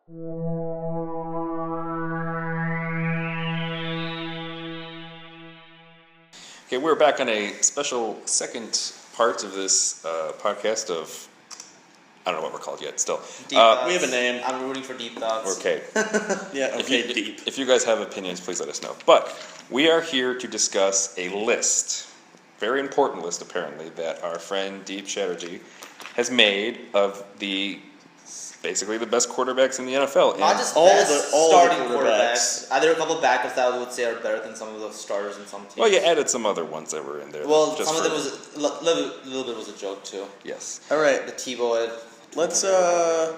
Okay, we're back on a special second part of this podcast of, I don't know what we're called yet, still. We have a name. I'm rooting for Deep Thoughts. Okay. Yeah, okay, deep. If you guys have opinions, please let us know. But we are here to discuss a list, very important list apparently, that our friend Deep Chatterjee has made of basically the best quarterbacks in the NFL. Not just all best, the starting quarterbacks. quarterbacks. There are a couple of backups that I would say are better than some of the starters in some teams. Well, you added some other ones that were in there. Well, some of them was a little bit was a joke too. Yes. All right, The Tebow. let's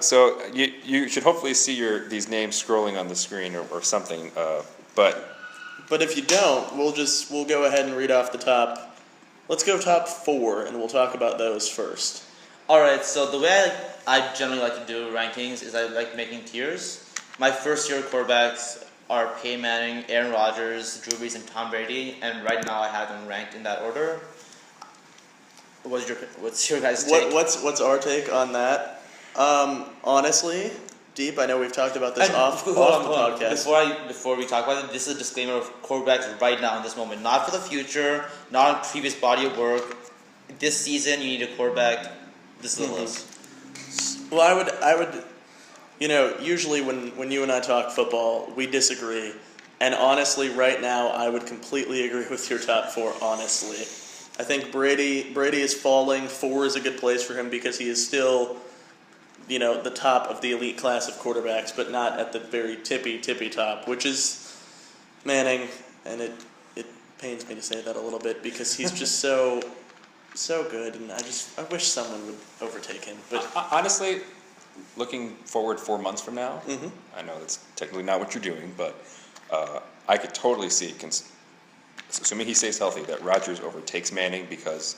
So you should hopefully see these names scrolling on the screen or something. But if you don't, we'll go ahead and read off the top. Let's go top 4, and we'll talk about those first. All right. So the way I generally like to do rankings is I like making tiers. My first tier quarterbacks are Peyton Manning, Aaron Rodgers, Drew Brees, and Tom Brady, and right now I have them ranked in that order. What's your guys' take? What's our take on that? Honestly, Deep, I know we've talked about this off the podcast. Before we talk about it, this is a disclaimer of quarterbacks right now in this moment, not for the future, not on previous body of work. This season, you need a quarterback. This is the list. Well, I would, usually when you and I talk football, we disagree, and honestly, right now, I would completely agree with your top 4. Honestly, I think Brady is falling. 4 is a good place for him because he is still, the top of the elite class of quarterbacks, but not at the very tippy top, which is Manning, and it pains me to say that a little bit because he's just so good, and I wish someone would overtake him. But honestly, looking forward 4 months from now, I know that's technically not what you're doing, but I could totally see, assuming he stays healthy, that Rodgers overtakes Manning because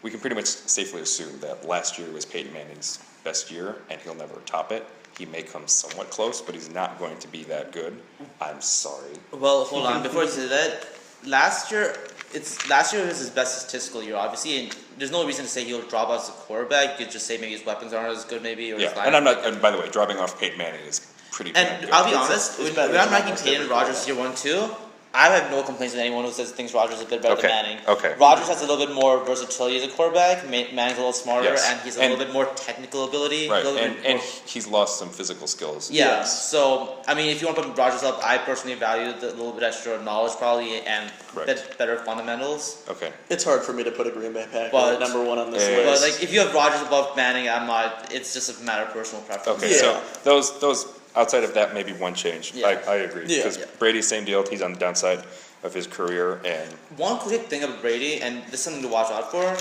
we can pretty much safely assume that last year was Peyton Manning's best year, and he'll never top it. He may come somewhat close, but he's not going to be that good. I'm sorry. Well, hold on. Before you say that, last year was his best statistical year, obviously, and there's no reason to say he'll drop out as a quarterback. You could just say maybe his weapons aren't as good, maybe. Or and by the way, dropping off Peyton Manning is pretty bad. And I'll be honest, when I'm ranking Peyton and Rodgers year 1, 2, I have no complaints with anyone who thinks Rodgers is a bit better than Manning. Okay. Rodgers has a little bit more versatility as a quarterback. Manning's a little smarter, and he's a little bit more technical ability. Right, and he's lost some physical skills. Yeah, so, I mean, if you want to put Rodgers up, I personally value the little bit extra knowledge probably and better fundamentals. Okay. It's hard for me to put a Green Bay Packer at number 1 on this list. But, if you have Rodgers above Manning, it's just a matter of personal preference. Okay, so those outside of that, maybe one change. I agree. Because Brady's same deal. He's on the downside of his career. And one quick thing about Brady, and this is something to watch out for.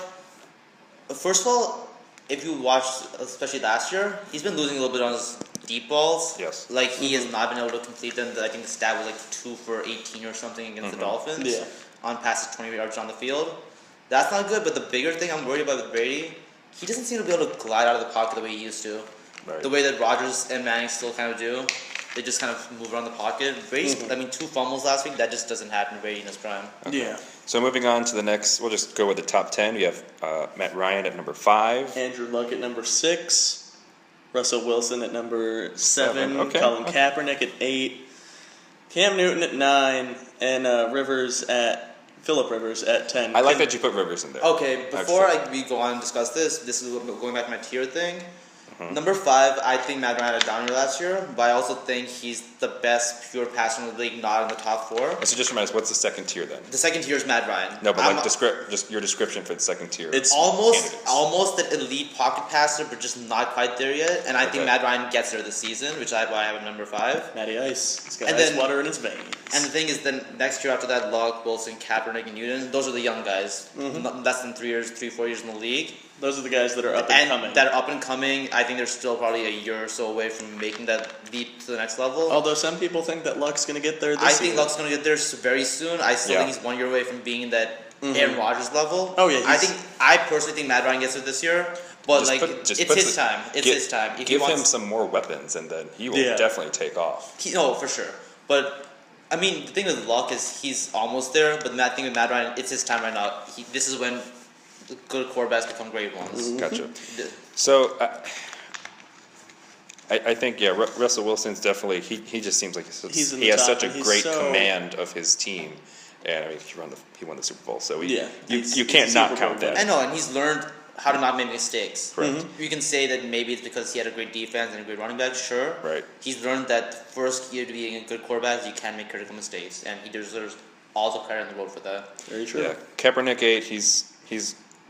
First of all, if you watch, especially last year, he's been losing a little bit on his deep balls. Yes. He has not been able to complete them. I think the stat was 2 for 18 or something against the Dolphins. Yeah. On passes 20 yards on the field. That's not good, but the bigger thing I'm worried about with Brady, he doesn't seem to be able to glide out of the pocket the way he used to. Right. The way that Rodgers and Manning still kind of do. They just kind of move around the pocket. Brady's, 2 fumbles last week. That just doesn't happen to Brady in his prime. Okay. Yeah. So moving on to the next, we'll just go with the top 10. We have Matt Ryan at number 5. Andrew Luck at number 6. Russell Wilson at number 7. Okay. Colin Kaepernick at 8. Cam Newton at 9. And Phillip Rivers at 10. I like that you put Rivers in there. Okay, before we go on and discuss this is going back to my tier thing. Number 5, I think Matt Ryan had a down year last year, but I also think he's the best pure passer in the league, not in the top 4. So just remind us, what's the second tier then? The second tier is Matt Ryan. No, but just your description for the second tier. It's almost an elite pocket passer, but just not quite there yet. And I think Matt Ryan gets there this season, which I have at number 5. Matty Ice. He's got ice water in his veins. And the thing is, then next year after that, Luck, Wilson, Kaepernick, and Newton, those are the young guys. Less than 4 years in the league. Those are the guys that are up and coming. That are up and coming. I think they're still probably a year or so away from making that leap to the next level. Although some people think that Luck's going to get there this year. I think Luck's going to get there very soon. I still think he's 1 year away from being in that Aaron Rodgers level. Oh, yeah. I personally think Matt Ryan gets it this year. But it's his time. It's his time. Give him some more weapons, and then he will definitely take off. For sure. But I mean, the thing with Luck is he's almost there. But the thing with Matt Ryan, it's his time right now. This is when good quarterbacks become great ones. Gotcha. So I think Russell Wilson's definitely he just seems like He's in he the has top, such a and he's great so- command of his team, and I mean he won the Super Bowl, so Yeah, you he's can't a not Super Bowl count that. winner. I know, and he's learned how to not make mistakes. Correct. You can say that maybe it's because he had a great defense and a great running back, sure. Right. He's learned that first key to being a good quarterback is you can make critical mistakes, and he deserves all the credit in the world for that. Very true. Yeah, Kaepernick 8. He's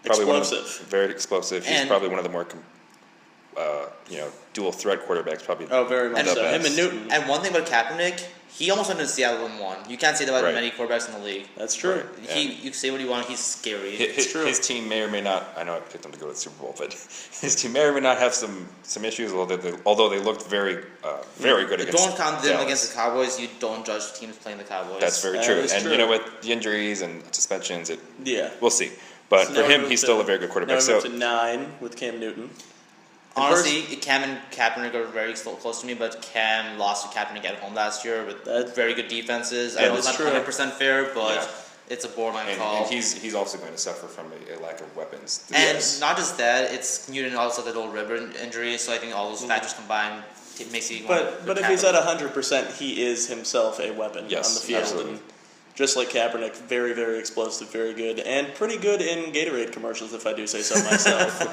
probably Explosive. very explosive. He's And- probably one of the more dual threat quarterbacks. Probably. Oh, very much And so. the Him best. and Newton. And one thing about Kaepernick, he almost went to Seattle and won. You can't say that about Right. many quarterbacks in the league. That's true. Right. You can say what you want, he's scary. His, true. his team may or may not. I know I picked him to go to the Super Bowl, but his team may or may not have some issues. Although they looked very good against. Don't count them Dallas. against the Cowboys. You don't judge teams playing the Cowboys. That's very That true. is And true. with the injuries and suspensions, Yeah. we'll see. But So for now him, we he's move still to- a very good Now quarterback. we So move to 9 with Cam Newton. Honestly, Cam and Kaepernick are very close to me, but Cam lost to Kaepernick at home last year with That's- very good defenses. I Yeah, know it's that's not true. 100% fair, but Yeah. it's a borderline call. and he's also going to suffer from a lack of weapons. And Yes. not just that, it's Newton also had the little rib injury, so I think all those factors combined makes it. But if he's at 100%, he is himself a weapon Yes, on the field. absolutely. And just like Kaepernick, very, very explosive, very good, and pretty good in Gatorade commercials, if I do say so myself.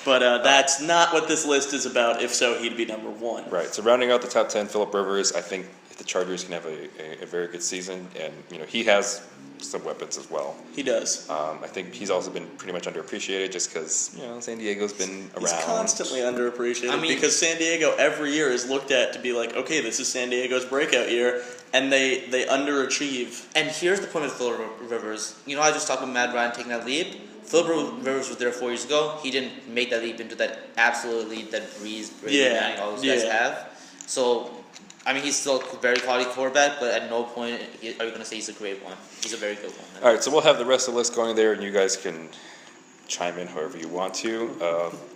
But that's not what this list is about. If so, he'd be number 1. Right. So rounding out the top 10, Phillip Rivers. I think the Chargers can have a very good season, and he has some weapons as well. He does. I think he's also been pretty much underappreciated just because San Diego's been around. He's constantly underappreciated I mean- because San Diego every year is looked at to be like, okay, this is San Diego's breakout year, and they underachieve. And here's the point with Phillip Rivers. I just talked about Matt Ryan taking that leap. Phillip Rivers was there 4 years ago. He didn't make that leap into that absolute leap that Breeze, Brady, Yeah, Manning, all those guys yeah. have. So, he's still a very quality quarterback, but at no point are you going to say he's a great one. He's a very good one. All right, so we'll have the rest of the list going there, and you guys can chime in however you want to.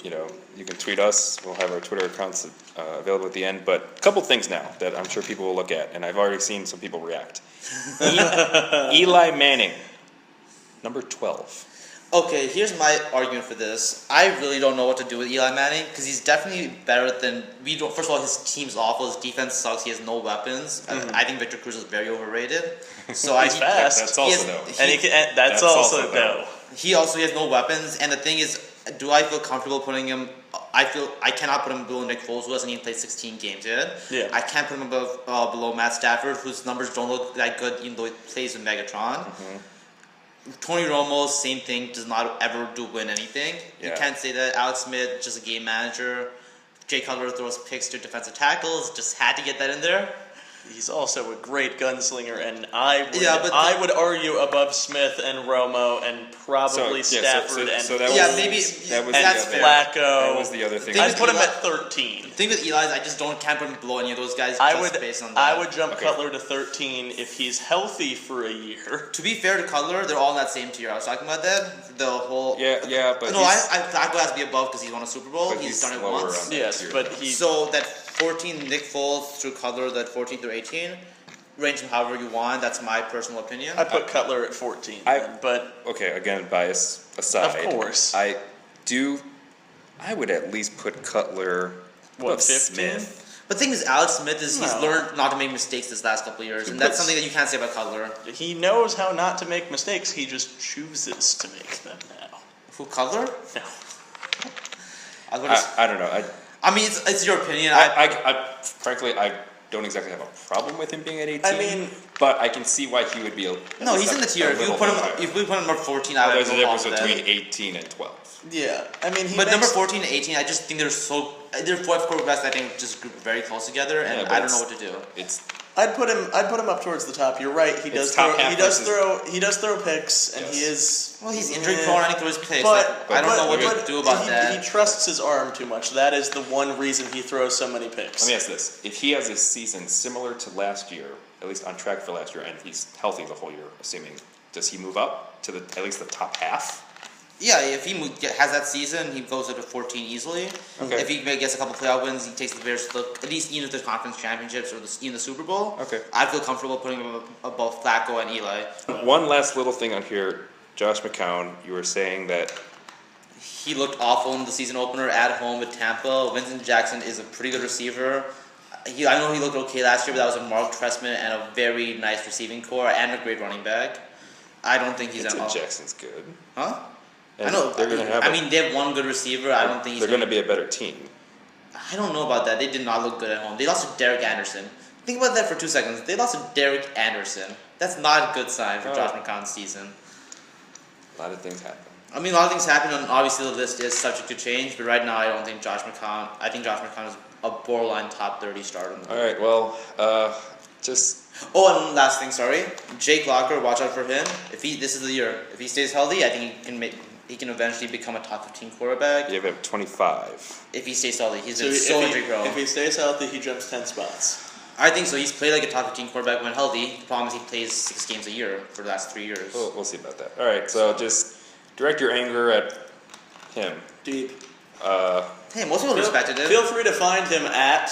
You can tweet us. We'll have our Twitter accounts available at the end. But a couple things now that I'm sure people will look at, and I've already seen some people react. Eli Manning, number 12. Okay, here's my argument for this. I really don't know what to do with Eli Manning because he's definitely better than we don't. First of all, his team's awful. His defense sucks. He has no weapons. I think Victor Cruz is very overrated. So He's fast. That's he also has- though. And that's That's also also no. He also has no weapons, and the thing is, do I feel comfortable putting him? I feel I cannot put him below Nick Foles, who hasn't even played 16 games yet. Yeah. I can't put him above below Matt Stafford, whose numbers don't look that good, even though he plays with Megatron. Tony Romo, same thing, does not ever win anything. You Yeah. can't say that. Alex Smith, just a game manager. Jay Cutler throws picks to defensive tackles. Just had to get that in there. He's also a great gunslinger, and I would argue above Smith and Romo and probably Stafford and that Yeah, was, maybe- that was that's the fair. other, Flacco. That was the other thing. Think I'd put him Eli- at 13. The thing with Eli is I just can't put him below any of those guys. I just would based on that. I would jump Okay. Cutler to 13 if he's healthy for a year. To be fair to Cutler, they're all in that same tier. I was talking about that. The whole Yeah, but no, he's- Flacco has to be above because he's won a Super Bowl. but He's done it lower once. on that Yes, tier. but he So that 14 Nick Foles through Cutler, that 14 through 18, range them however you want. That's my personal opinion. I put Cutler at 14. I- then, but Okay, again, bias aside. Of course. I would at least put Cutler above 15? Smith. But the thing is, Alex Smith he's No. learned not to make mistakes this last couple of years, and that's something that you can't say about Cutler. he knows how not to make mistakes. He just chooses to make them now. Who Cutler? No. I don't know. I mean, it's your opinion. Frankly, I don't exactly have a problem with him being at 18. I mean- but I can see why he would be. No, he's in the tier. If we put him at 14, I would there's a go difference off that. between 18 and 12. Yeah, I mean, But number 14 and 18, I just think they're five quarterbacks I think just group very close together, and Yeah, but I don't know what to do. It's I'd put him up towards the top. You're right. He does It's top throw. half He does versus- throw picks, and he Yes. is. Well, he's injury prone and he throws picks. But I don't know what but to do about he, that. He trusts his arm too much. That is the one reason he throws so many picks. Let me ask this: if he has a season similar to last year, at least on track for last year, and he's healthy the whole year, assuming, does he move up to at least the top half? Yeah, if he has that season, he goes up to 14 easily. Okay. If he gets a couple playoff wins, he takes the Bears to at least even the conference championships or even the Super Bowl. Okay. I'd feel comfortable putting him above Flacco and Eli. One last little thing on here, Josh McCown. You were saying that He looked awful in the season opener at home with Tampa. Vincent Jackson is a pretty good receiver. I know he looked okay last year, but that was a Mark Trestman and a very nice receiving core and a great running back. I don't think he's Vincent Jackson's good. Huh? And I know. They're gonna have. They have one good receiver. I don't think he's. They're going to be a better team. I don't know about that. They did not look good at home. They lost to Derek Anderson. Think about that for 2 seconds. They lost to Derek Anderson. That's not a good sign for Josh McCown's season. A lot of things happen. A lot of things happen, and obviously the list is subject to change. But right now, I don't think Josh McCown. I think Josh McCown is a borderline top 30 starter. In the All right. Well, just. Oh, and one last thing. Sorry, Jake Locker. Watch out for him. This is the year. If he stays healthy, I think he can eventually become a top 15 quarterback. You have him at 25. If he stays healthy, he's been so integral. If he stays healthy, he jumps 10 spots. I think so. He's played like a top 15 quarterback when healthy. The problem is he plays 6 games a year for the last 3 years. We'll see about that. All right. So just direct your anger at him. Deep. Hey, most people respected him. Feel free to find him at.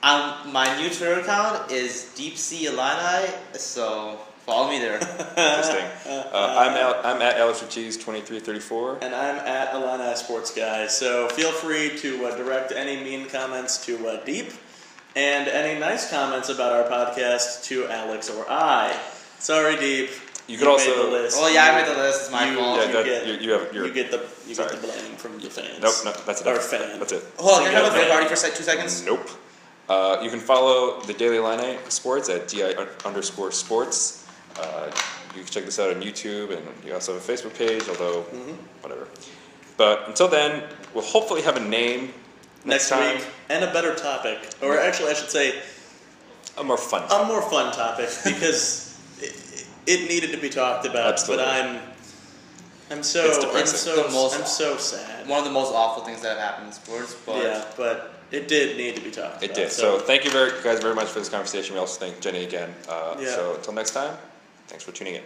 My new Twitter account is Deep Sea Illini, so follow me there. Interesting. I'm at Alex Ortiz 2334. And I'm at Illini Sports Guy. So feel free to direct any mean comments to Deep, and any nice comments about our podcast to Alex or I. Sorry, Deep. You could also. Made the list. Oh yeah, I made the list. It's my fault. You get the blame from the fans. Nope, that's it. Or fan. That's it. Hold on, can I have a fan party for 2 seconds? Nope. You can follow the Daily Illini Sports at DI_sports. You can check this out on YouTube, and you also have a Facebook page, although, whatever. But until then, we'll hopefully have a name next time. Week, and a better topic. Or actually, I should say, a more fun topic. A more fun topic, because it needed to be talked about. Absolutely. But I'm so sad. One of the most awful things that have happened in sports. But yeah, but it did need to be talked about. It did. So thank you guys very much for this conversation. We also thank Jenny again. Yeah. So until next time, thanks for tuning in.